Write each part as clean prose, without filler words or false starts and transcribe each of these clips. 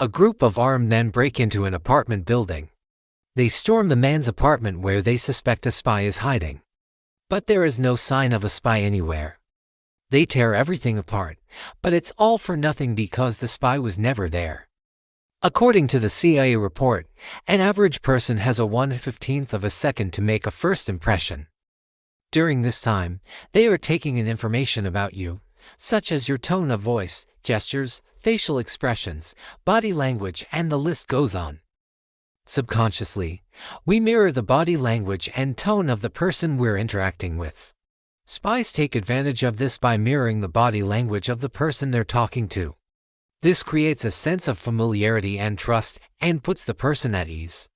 A group of armed men break into an apartment building. They storm the man's apartment where they suspect a spy is hiding. But there is no sign of a spy anywhere. They tear everything apart, but it's all for nothing because the spy was never there. According to the CIA report, an average person has a 1/15th of a second to make a first impression. During this time, they are taking in information about you, such as your tone of voice, gestures, facial expressions, body language, and the list goes on. Subconsciously, we mirror the body language and tone of the person we're interacting with. Spies take advantage of this by mirroring the body language of the person they're talking to. This creates a sense of familiarity and trust and puts the person at ease.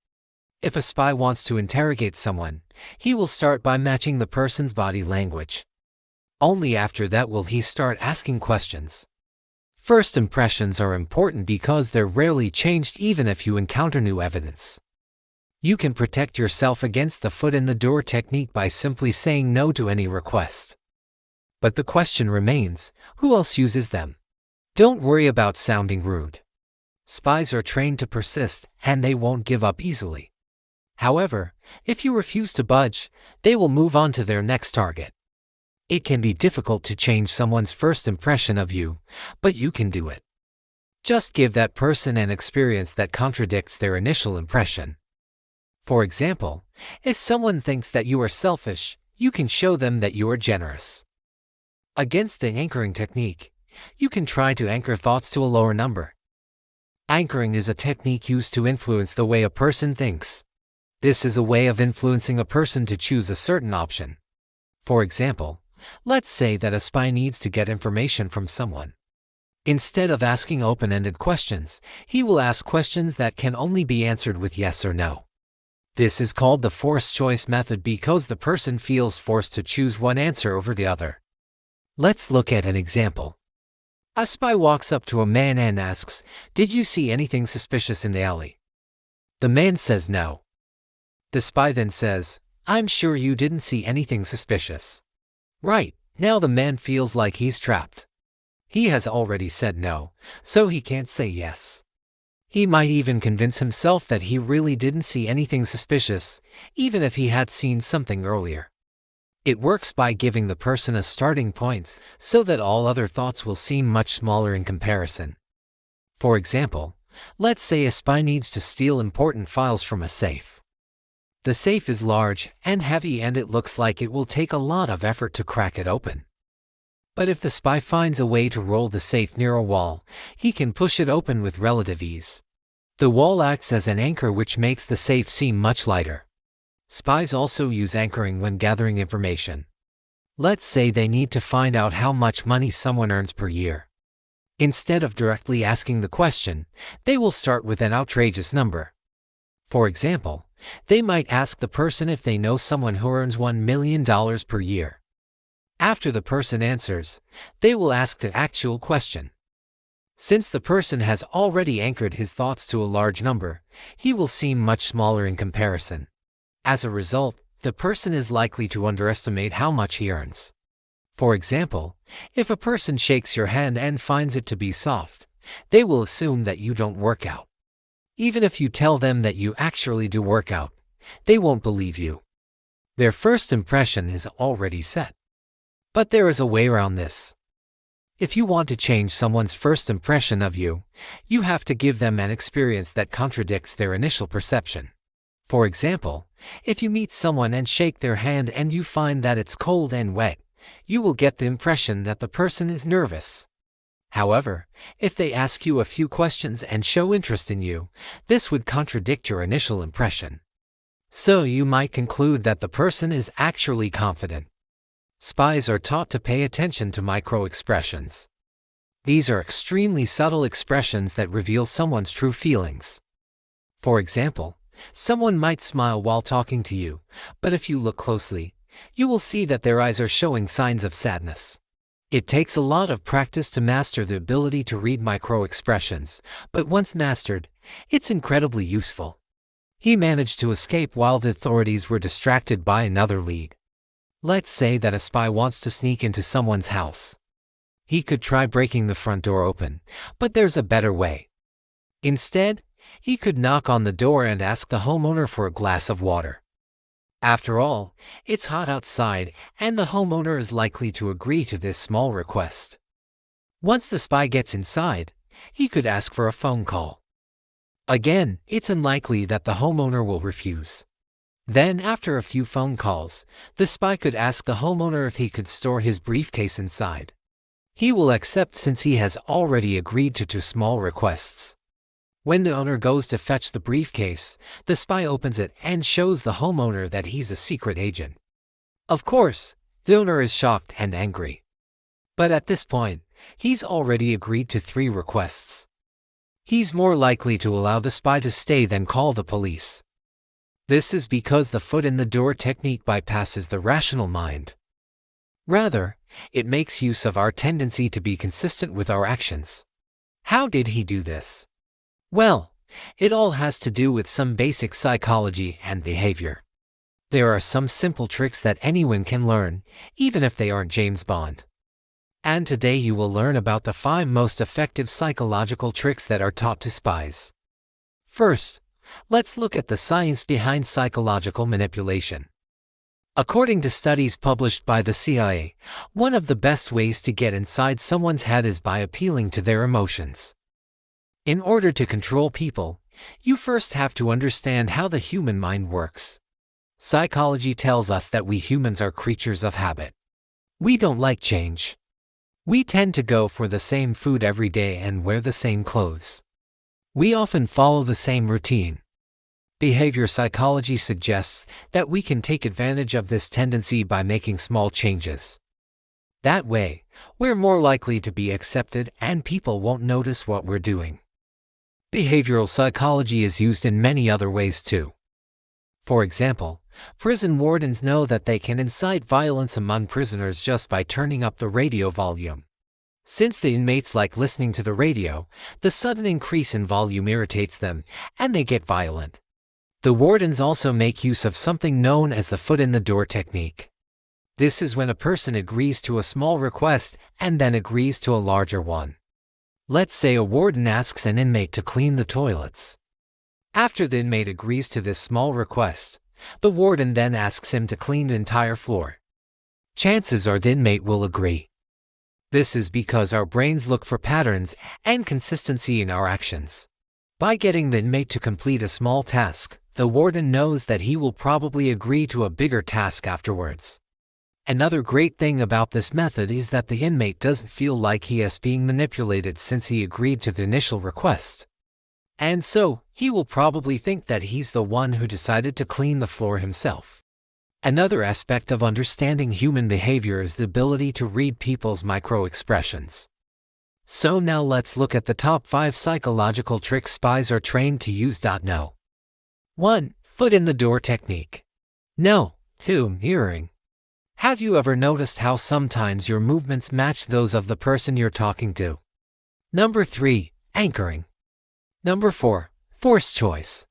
If a spy wants to interrogate someone, he will start by matching the person's body language. Only after that will he start asking questions. First impressions are important because they're rarely changed even if you encounter new evidence. You can protect yourself against the foot in the door technique by simply saying no to any request. But the question remains, who else uses them? Don't worry about sounding rude. Spies are trained to persist, and they won't give up easily. However, if you refuse to budge, they will move on to their next target. It can be difficult to change someone's first impression of you, but you can do it. Just give that person an experience that contradicts their initial impression. For example, if someone thinks that you are selfish, you can show them that you are generous. Against the anchoring technique, you can try to anchor thoughts to a lower number. Anchoring is a technique used to influence the way a person thinks. This is a way of influencing a person to choose a certain option. For example, let's say that a spy needs to get information from someone. Instead of asking open-ended questions, he will ask questions that can only be answered with yes or no. This is called the forced choice method because the person feels forced to choose one answer over the other. Let's look at an example. A spy walks up to a man and asks, "Did you see anything suspicious in the alley?" The man says no. The spy then says, "I'm sure you didn't see anything suspicious." Right, now the man feels like he's trapped. He has already said no, so he can't say yes. He might even convince himself that he really didn't see anything suspicious, even if he had seen something earlier. It works by giving the person a starting point so that all other thoughts will seem much smaller in comparison. For example, let's say a spy needs to steal important files from a safe. The safe is large and heavy and it looks like it will take a lot of effort to crack it open. But if the spy finds a way to roll the safe near a wall, he can push it open with relative ease. The wall acts as an anchor which makes the safe seem much lighter. Spies also use anchoring when gathering information. Let's say they need to find out how much money someone earns per year. Instead of directly asking the question, they will start with an outrageous number. For example, they might ask the person if they know someone who earns $1 million per year. After the person answers, they will ask the actual question. Since the person has already anchored his thoughts to a large number, he will seem much smaller in comparison. As a result, the person is likely to underestimate how much he earns. For example, if a person shakes your hand and finds it to be soft, they will assume that you don't work out. Even if you tell them that you actually do work out, they won't believe you. Their first impression is already set. But there is a way around this. If you want to change someone's first impression of you, you have to give them an experience that contradicts their initial perception. For example, if you meet someone and shake their hand and you find that it's cold and wet, you will get the impression that the person is nervous. However, if they ask you a few questions and show interest in you, this would contradict your initial impression. So you might conclude that the person is actually confident. Spies are taught to pay attention to micro-expressions. These are extremely subtle expressions that reveal someone's true feelings. For example, someone might smile while talking to you, but if you look closely, you will see that their eyes are showing signs of sadness. It takes a lot of practice to master the ability to read micro-expressions, but once mastered, it's incredibly useful. He managed to escape while the authorities were distracted by another lead. Let's say that a spy wants to sneak into someone's house. He could try breaking the front door open, but there's a better way. Instead, he could knock on the door and ask the homeowner for a glass of water. After all, it's hot outside, and the homeowner is likely to agree to this small request. Once the spy gets inside, he could ask for a phone call. Again, it's unlikely that the homeowner will refuse. Then, after a few phone calls, the spy could ask the homeowner if he could store his briefcase inside. He will accept since he has already agreed to two small requests. When the owner goes to fetch the briefcase, the spy opens it and shows the homeowner that he's a secret agent. Of course, the owner is shocked and angry. But at this point, he's already agreed to 3 requests. He's more likely to allow the spy to stay than call the police. This is because the foot-in-the-door technique bypasses the rational mind. Rather, it makes use of our tendency to be consistent with our actions. How did he do this? Well, it all has to do with some basic psychology and behavior. There are some simple tricks that anyone can learn, even if they aren't James Bond. And today you will learn about the 5 most effective psychological tricks that are taught to spies. First, let's look at the science behind psychological manipulation. According to studies published by the CIA, one of the best ways to get inside someone's head is by appealing to their emotions. In order to control people, you first have to understand how the human mind works. Psychology tells us that we humans are creatures of habit. We don't like change. We tend to go for the same food every day and wear the same clothes. We often follow the same routine. Behavior psychology suggests that we can take advantage of this tendency by making small changes. That way, we're more likely to be accepted and people won't notice what we're doing. Behavioral psychology is used in many other ways too. For example, prison wardens know that they can incite violence among prisoners just by turning up the radio volume. Since the inmates like listening to the radio, the sudden increase in volume irritates them, and they get violent. The wardens also make use of something known as the foot-in-the-door technique. This is when a person agrees to a small request and then agrees to a larger one. Let's say a warden asks an inmate to clean the toilets. After the inmate agrees to this small request, the warden then asks him to clean the entire floor. Chances are the inmate will agree. This is because our brains look for patterns and consistency in our actions. By getting the inmate to complete a small task, the warden knows that he will probably agree to a bigger task afterwards. Another great thing about this method is that the inmate doesn't feel like he is being manipulated since he agreed to the initial request. And so, he will probably think that he's the one who decided to clean the floor himself. Another aspect of understanding human behavior is the ability to read people's micro-expressions. So now let's look at the top 5 psychological tricks spies are trained to use. No. 1. Foot-in-the-door technique. No. 2. Mirroring. Have you ever noticed how sometimes your movements match those of the person you're talking to? Number 3. Anchoring. Number 4. Force choice.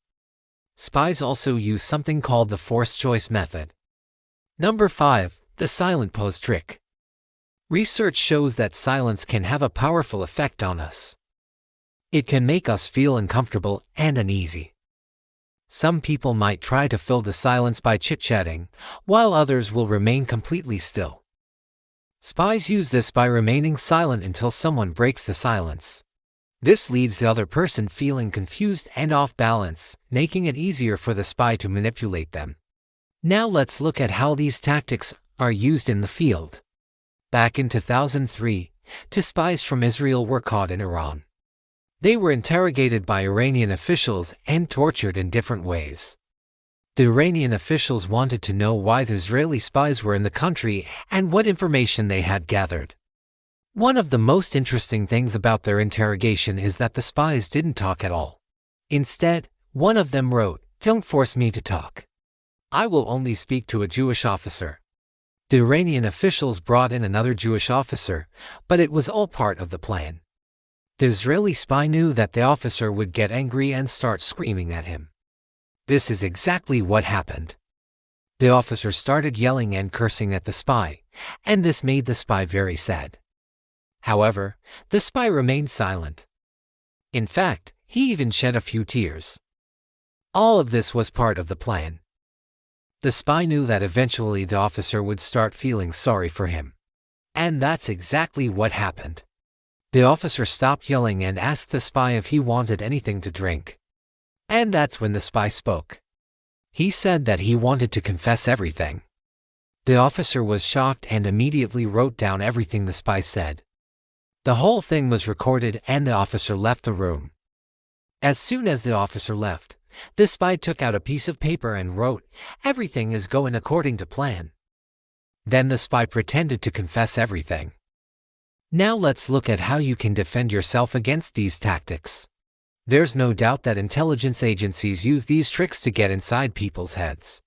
Spies also use something called the force choice method. Number 5. The silent pose trick. Research shows that silence can have a powerful effect on us. It can make us feel uncomfortable and uneasy. Some people might try to fill the silence by chit-chatting, while others will remain completely still. Spies use this by remaining silent until someone breaks the silence. This leaves the other person feeling confused and off balance, making it easier for the spy to manipulate them. Now let's look at how these tactics are used in the field. Back in 2003, 2 spies from Israel were caught in Iran. They were interrogated by Iranian officials and tortured in different ways. The Iranian officials wanted to know why the Israeli spies were in the country and what information they had gathered. One of the most interesting things about their interrogation is that the spies didn't talk at all. Instead, one of them wrote, "Don't force me to talk. I will only speak to a Jewish officer." The Iranian officials brought in another Jewish officer, but it was all part of the plan. The Israeli spy knew that the officer would get angry and start screaming at him. This is exactly what happened. The officer started yelling and cursing at the spy, and this made the spy very sad. However, the spy remained silent. In fact, He even shed a few tears. All of this was part of the plan. The spy knew that eventually the officer would start feeling sorry for him. And that's exactly what happened. The officer stopped yelling and asked the spy if he wanted anything to drink. And that's when the spy spoke. He said that he wanted to confess everything. The officer was shocked and immediately wrote down everything the spy said. The whole thing was recorded and the officer left the room. As soon as the officer left, the spy took out a piece of paper and wrote, "Everything is going according to plan." Then the spy pretended to confess everything. Now let's look at how you can defend yourself against these tactics. There's no doubt that intelligence agencies use these tricks to get inside people's heads.